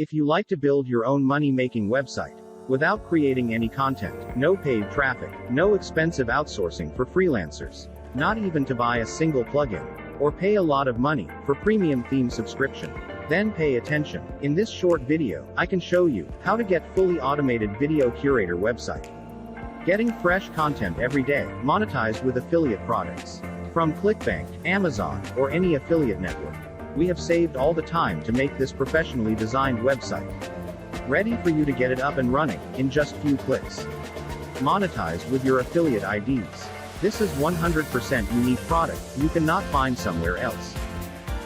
If you like to build your own money-making website without creating any content, no paid traffic, no expensive outsourcing for freelancers, not even to buy a single plugin, or pay a lot of money for premium theme subscription, then pay attention. In this short video, I can show you how to get fully automated video curator website. Getting fresh content every day, monetized with affiliate products. From ClickBank, Amazon, or any affiliate network. We have saved all the time to make this professionally designed website. Ready for you to get it up and running in just few clicks. Monetized with your affiliate IDs. This is 100% unique product you cannot find somewhere else.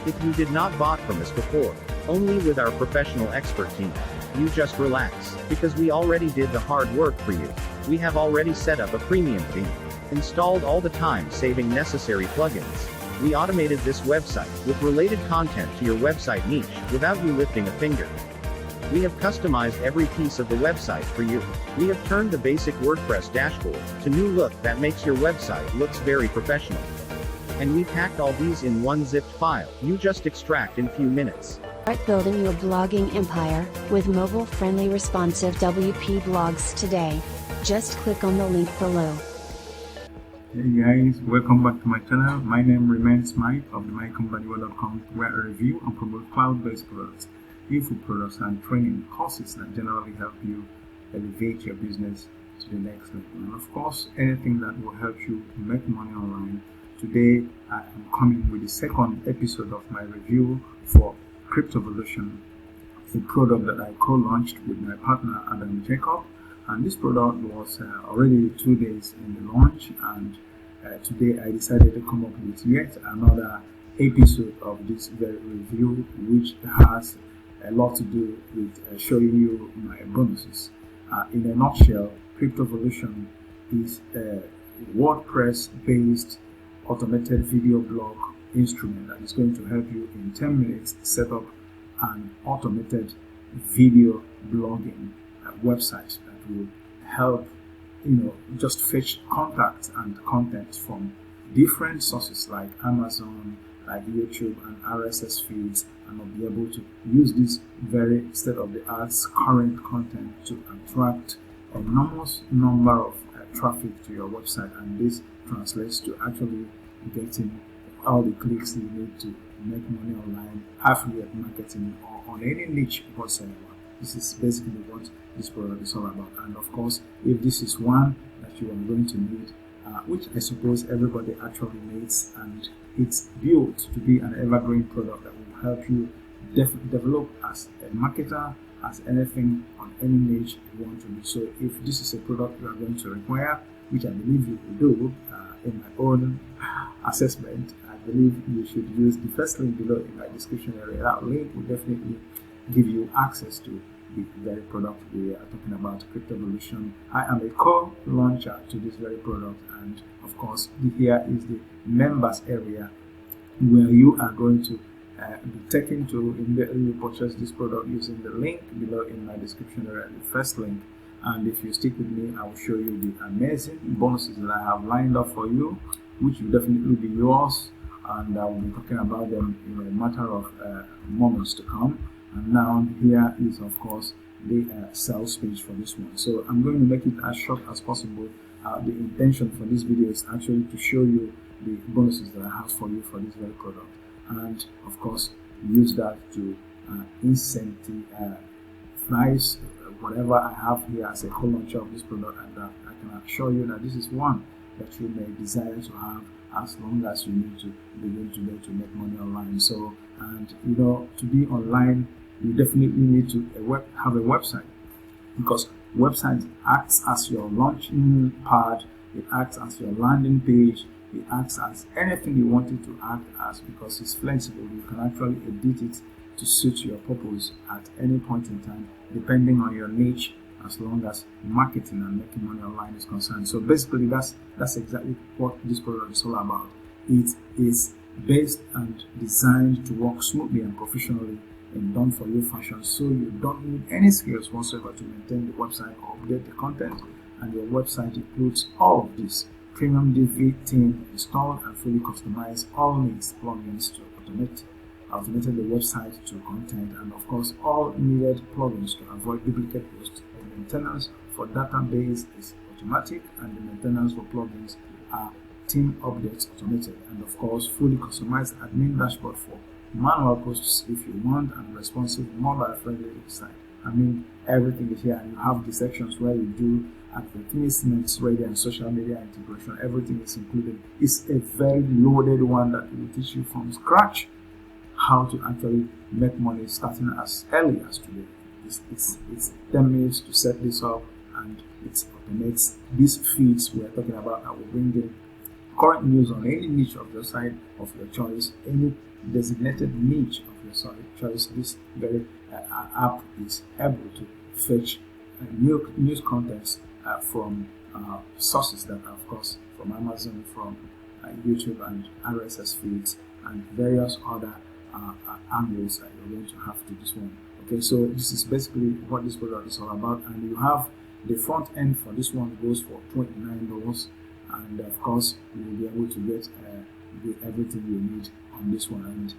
If you did not bought from us before, only with our professional expert team, you just relax, because we already did the hard work for you. We have already set up a premium theme, installed all the time saving necessary plugins. We automated this website with related content to your website niche without you lifting a finger. We have customized every piece of the website for you. We have turned the basic WordPress dashboard to new look that makes your website looks very professional. And we packed all these in one zipped file you just extract in few minutes. Start building your blogging empire with mobile-friendly responsive WP blogs today. Just click on the link below. Hey guys, welcome back to my channel. My name remains Mike of Mbadiwe.com, where I review and promote cloud-based products, info products, and training courses that generally help you elevate your business to the next level. And of course, anything that will help you make money online. Today, I am coming with the second episode of my review for CryptoVolution, a product that I co-launched with my partner Adam Jacob. And this product was already 2 days in the launch, and today I decided to come up with yet another episode of this very review, which has a lot to do with showing you my bonuses. In a nutshell, CryptoVolution is a WordPress-based automated video blog instrument that is going to help you in 10 minutes set up an automated video blogging website that will help just fetch contacts and content from different sources like Amazon, like YouTube, and RSS feeds, and will be able to use this very state-of-the-art current content to attract an enormous number of traffic to your website, and this translates to actually getting all the clicks you need to make money online, affiliate marketing, or on any niche whatsoever. This is basically what this product is all about. And of course, if this is one that you are going to need, which I suppose everybody actually needs, and it's built to be an evergreen product that will help you develop as a marketer, as anything on any niche you want to do. So if this is a product you are going to require, which I believe you will do, in my own assessment, I believe you should use the first link below in my description area. That link will definitely give you access to the very product we are talking about, CryptoVolution. I am a co-launcher to this very product, and of course here is the members area where you are going to be taken to immediately purchase this product using the link below in my description area, the first link. And if you stick with me, I will show you the amazing bonuses that I have lined up for you, which will definitely be yours, and I will be talking about them in a matter of moments to come. And now here is of course the sales page for this one. So I'm going to make it as short as possible. The intention for this video is actually to show you the bonuses that I have for you for this very product, and of course use that to incentivize whatever I have here as a co-launcher of this product, and that I can assure you that this is one that you may desire to have as long as you need to begin today to make money online. So, and to be online, you definitely need to have a website, because website acts as your launching pad, it acts as your landing page, it acts as anything you want it to act as, because it's flexible. You can actually edit it to suit your purpose at any point in time, depending on your niche, as long as marketing and making money online is concerned. So basically that's exactly what this product is all about. It is based and designed to work smoothly and professionally in done-for-you fashion, so you don't need any skills whatsoever to maintain the website or update the content, and your website includes all of this: premium Divi Theme installed and fully customized, all needs plugins to automate automated the website to content, and of course all needed plugins to avoid duplicate posts. The maintenance for database is automatic, and the maintenance for plugins are theme updates automated, and of course fully customized admin dashboard for manual posts if you want, and responsive mobile friendly website. I mean, everything is here, and you have the sections where you do advertisements, radio and social media integration. Everything is included. It's a very loaded one that will teach you from scratch how to actually make money starting as early as today. It's 10 minutes to set this up, and it automates these feeds we are talking about. I will bring in current news on any niche of your site of your choice, any designated niche of your choice. This very app is able to fetch news contents from sources that are, of course, from Amazon, from YouTube and RSS feeds, and various other angles that you're going to have to this one. Okay, so this is basically what this product is all about, and you have the front end for this one goes for $29, and of course you will be able to get everything you need on this one. And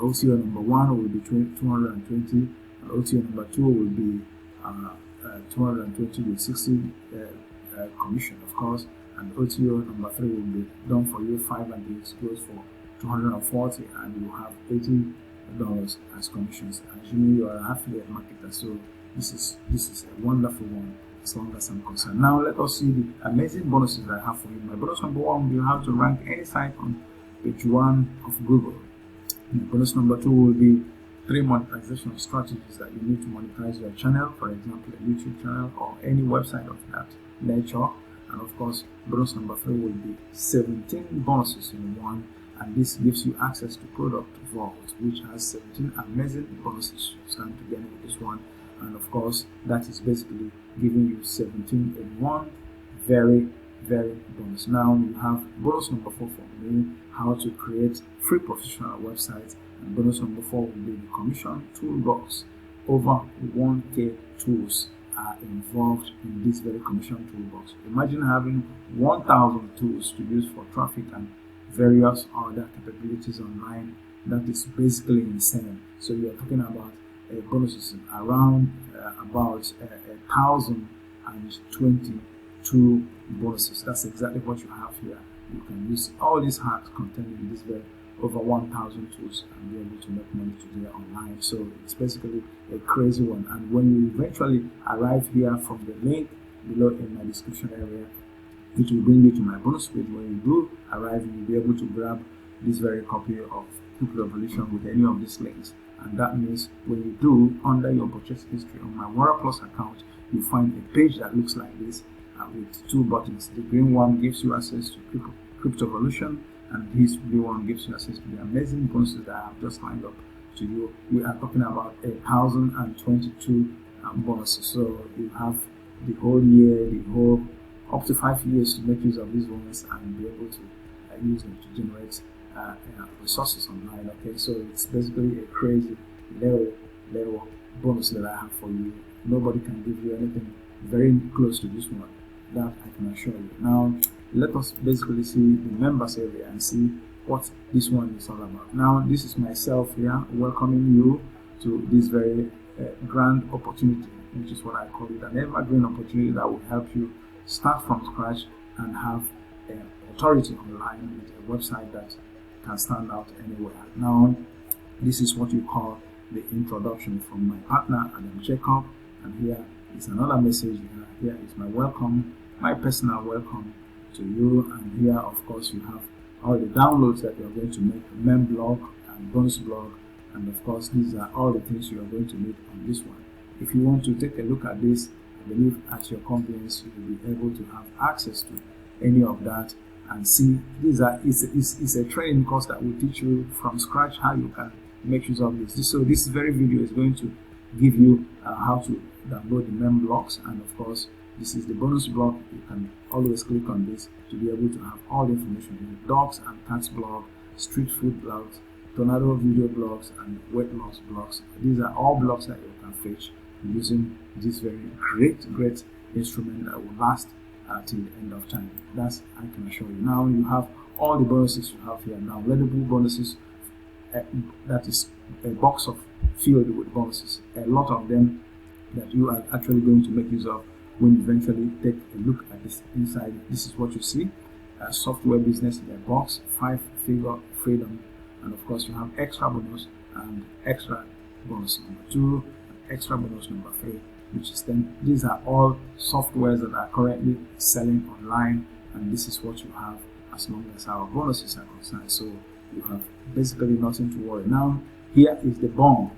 OTO number 1 will be 220, and OTO number 2 will be 220 with 60 commission, of course, and OTO number 3 will be done for you 5 and 8 goes for 240, and you have $80 as commissions. As you know, you are an affiliate marketer, so this is a wonderful one as long as I'm concerned. Now let us see the amazing bonuses that I have for you. My bonus number 1 will be how to rank any site on page 1 of Google. And bonus number 2 will be 3 monetization strategies that you need to monetize your channel, for example a YouTube channel or any website of that nature. And of course bonus number 3 will be 17 bonuses in one, and this gives you access to product vault, which has 17 amazing bonuses. You stand to gain with this one, and of course that is basically giving you 17 in one. Very bonus. Now you have bonus number 4 for me, how to create free professional websites, and bonus number 4 will be the commission toolbox. Over 1K tools are involved in this very commission toolbox. Imagine having 1,000 tools to use for traffic and various other capabilities online. That is basically insane. So you are talking about bonuses around about 1,022 bonuses. That's exactly what you have here. You can use all these hacks contained in this very over 1,000 tools and be able to make money today online. So it's basically a crazy one. And when you eventually arrive here from the link below in my description area, it will bring you to my bonus page. When you do arrive, you'll be able to grab this very copy of CryptoVolution with any of these links. And that means when you do, under your purchase history on my Water Plus account, you find a page that looks like this with 2 buttons. The green one gives you access to CryptoVolution, and this blue one gives you access to the amazing bonuses that I have just lined up to you. We are talking about 1,022 bonuses. So you have the whole year, the whole up to 5 years to make use of these ones and be able to use them to generate resources online. Okay, so it's basically a crazy little bonus that I have for you. Nobody can give you anything very close to this one, that I can assure you. Now let us basically see the members area and see what this one is all about. Now this is myself here welcoming you to this very grand opportunity, which is what I call it an evergreen opportunity that will help you start from scratch and have authority online with a website that can stand out anywhere. Now this is what you call the introduction from my partner Adam Jacob, and here is another message. Here is my welcome, my personal welcome to you, and here of course you have all the downloads that you are going to make, mem blog and bonus blog, and of course these are all the things you are going to need on this one. If you want to take a look at this, I believe at your convenience you will be able to have access to any of that and see. It's a training course that will teach you from scratch how you can make use of this. So this very video is going to give you how to download the mem blocks, and of course this is the bonus block. You can always click on this to be able to have all the information in the dogs and cats blog, street food blogs, tornado video blogs, and weight loss blogs. These are all blogs that you can fetch using this very great instrument that will last till the end of time. That's I can assure you. Now you have all the bonuses you have here. Downloadable bonuses that is a box of filled with bonuses. A lot of them that you are actually going to make use of when you eventually take a look at this inside. This is what you see: software business in a box, 5-figure freedom, and of course you have extra bonus and extra bonus number 2, and extra bonus number 3, which is then these are all softwares that are currently selling online, and this is what you have as long as our bonuses are concerned. So you have basically nothing to worry. Now here is the bomb.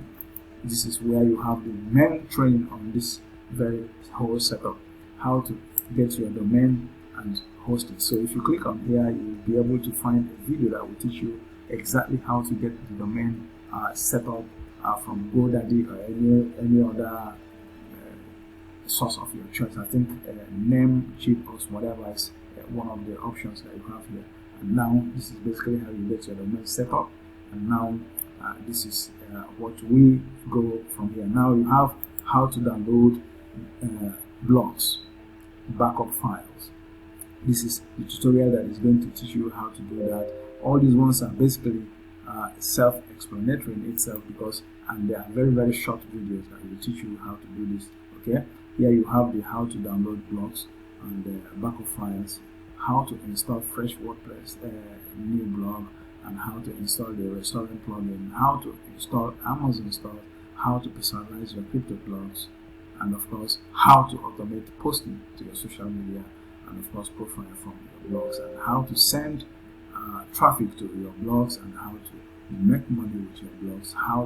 This is where you have the main training on this very whole setup, how to get your domain and host it. So if you click on here, you'll be able to find a video that will teach you exactly how to get the domain set up from GoDaddy or any other source of your choice. I think Namecheap or whatever is one of the options that you have here. And now this is basically how you get your domain set up. And now this is what we go from here. Now you have how to download blogs, backup files. This is the tutorial that is going to teach you how to do that. All these ones are basically self-explanatory in itself, and they are very short videos that will teach you how to do this. Okay, here you have the how to download blogs and the backup files, how to install fresh WordPress new blog, and how to install the restaurant plugin, how to install Amazon store, how to personalize your crypto blogs, and of course how to automate posting to your social media, and of course profile from your blogs, and how to send traffic to your blogs, and how to make money with your blogs, how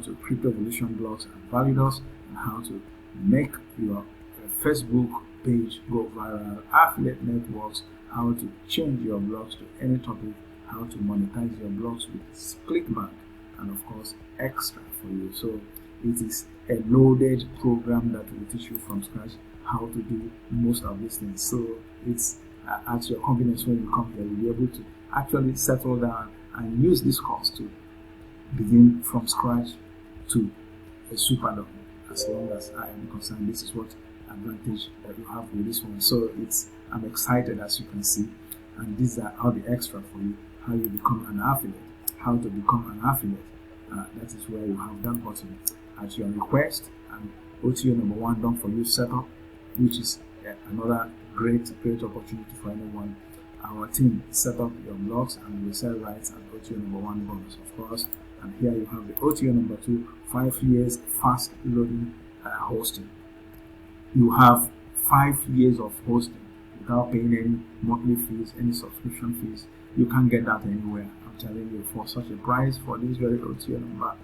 to CryptoVolution blogs and validators, and how to make your Facebook page go viral, affiliate networks, how to change your blogs to any topic, how to monetize your blogs with clickbank, and of course extra for you. So it is a loaded program that will teach you from scratch how to do most of these things. So it's at your convenience. When you come here, you'll be able to actually settle down and use this course to begin from scratch to a superdome. As long as I am concerned, this is what advantage that you have with this one. So I'm excited, as you can see, and these are all the extra for you: how you become an affiliate, how to become an affiliate. That is where you have that button at your request, and OTO number 1 done for you setup, which is another great opportunity for anyone. Our team set up your blogs and we sell rights and OTO number 1 bonus, of course. And here you have the OTO number 2, 5 years fast loading hosting. You have 5 years of hosting without paying any monthly fees, any subscription fees. You can't get that anywhere. I'm telling you, for such a price for this very OTO number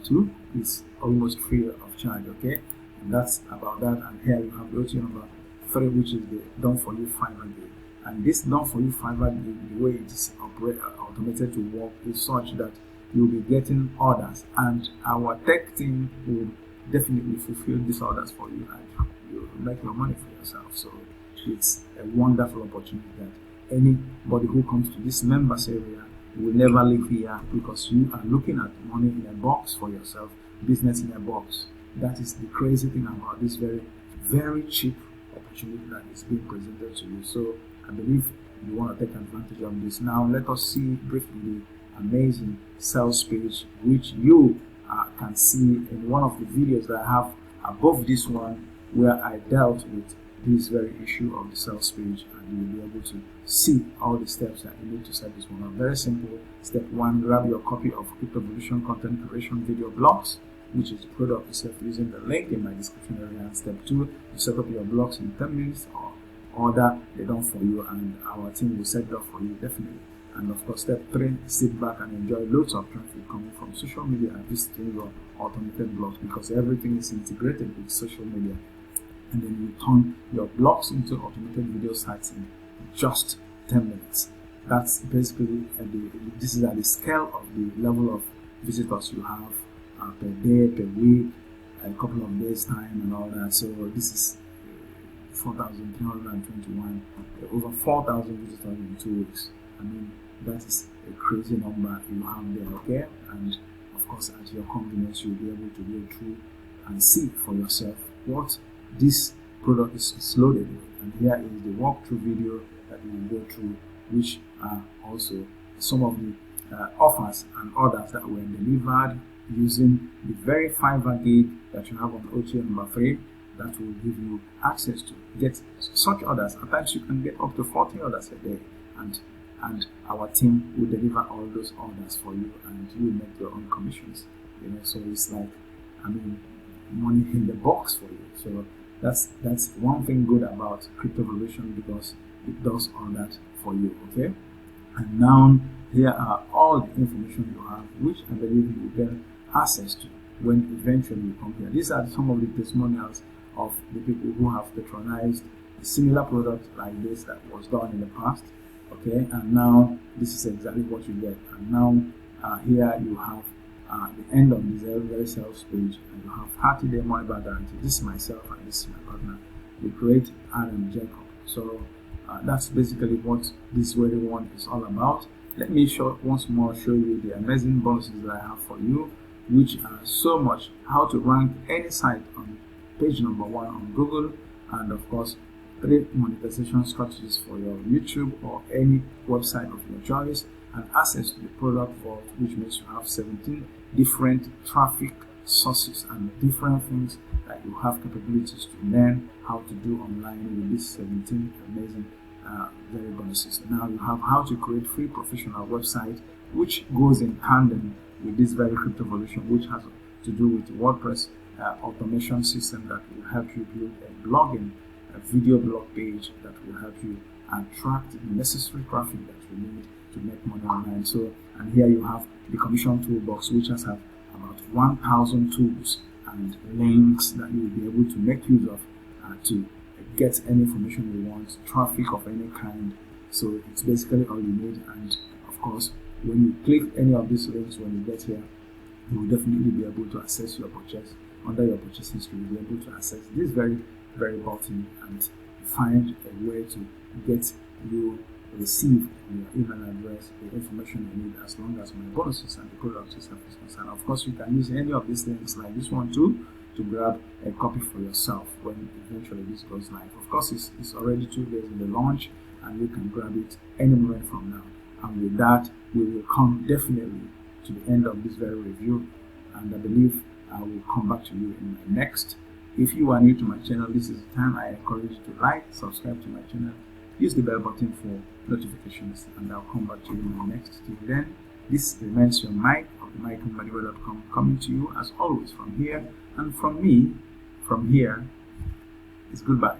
2 is almost free of charge. Okay, and that's about that. And here you have the OTO number 3, which is the done for you Fiverr gig. And this done for you Fiverr gig, the way it is automated to work is such that you'll be getting orders, and our tech team will definitely fulfill these orders for you, and you'll make your money for yourself. So it's a wonderful opportunity that anybody who comes to this members area will never leave here, because you are looking at money in a box for yourself, business in a box. That is the crazy thing about this very cheap opportunity that is being presented to you. So I believe you want to take advantage of this. Now let us see briefly the amazing sales page, which you can see in one of the videos that I have above this one, where I dealt with this very issue of the sales page, and you'll be able to see all the steps that you need to set this one up. Very simple. Step 1, grab your copy of CryptoVolution content creation video blogs, which is the product itself, using the link in my description area. And step 2, you set up your blogs in 10 minutes, or order they done for you, and our team will set it up for you definitely. And of course, step 3, sit back and enjoy loads of traffic coming from social media and visiting your automated blogs, because everything is integrated with social media. And then you turn your blogs into automated video sites in just 10 minutes. That's basically this is at the scale of the level of visitors you have per day, per week, a couple of days time, and all that. So this is 4,321, over 4,000 visitors in 2 weeks. I mean, that is a crazy number you have there, okay? And of course, at your convenience, you'll be able to go through and see for yourself what this product is loaded with. And here is the walkthrough video that you will go through, which are also some of the offers and orders that were delivered using the very Fiverr gig that you have on OTO number 3 that will give you access to get such orders. At times you can get up to 40 orders a day, and our team will deliver all those orders for you, and you will make your own commissions. So it's like, money in the box for you. So that's one thing good about CryptoVolution, because it does all that for you. Okay, and now here are all the information you have, which I believe you will get access to when eventually you come here. These are some of the testimonials of the people who have patronized a similar product like this that was done in the past. Okay, and now this is exactly what you get. And now here you have the end of this very sales page, and you have 30-day money back guarantee. This is myself and this is my partner, the great Adam Jacob. So that's basically what this very one is all about. Let me once more show you the amazing bonuses that I have for you, which are so much: how to rank any site on page number 1 on Google, and of course 3 monetization strategies for your YouTube or any website of your choice, and access to the product vault, which makes you have 17 different traffic sources and different things that you have capabilities to learn how to do online with these 17 amazing very bonuses. Now you have how to create free professional website, which goes in tandem with this very CryptoVolution, which has to do with WordPress automation system that will help you build a blogging, a video blog page that will help you attract the necessary traffic that you need to make money online. So, and here you have the commission toolbox, which has about 1,000 tools and links that you will be able to make use of to get any information you want, traffic of any kind. So it's basically all you need. And of course, when you click any of these links, when you get here, you will definitely be able to access your purchase. Under your purchase history, you'll be able to access this very button and find a way to get you receive your email address, the information you need, as long as my bonuses and the products yourself is concerned. Of course, you can use any of these links like this one too to grab a copy for yourself when eventually this goes live. Of course, it's already 2 days in the launch, and you can grab it any moment from now. And with that, we will come definitely to the end of this very review, and I believe I will come back to you in my next. If you are new to my channel, this is the time I encourage you to like, subscribe to my channel, use the bell button for notifications, and I'll come back to you in my next. Till then, this remains your Mike of the Mbadiwe.com, coming to you as always from here, and from me, from here, is goodbye.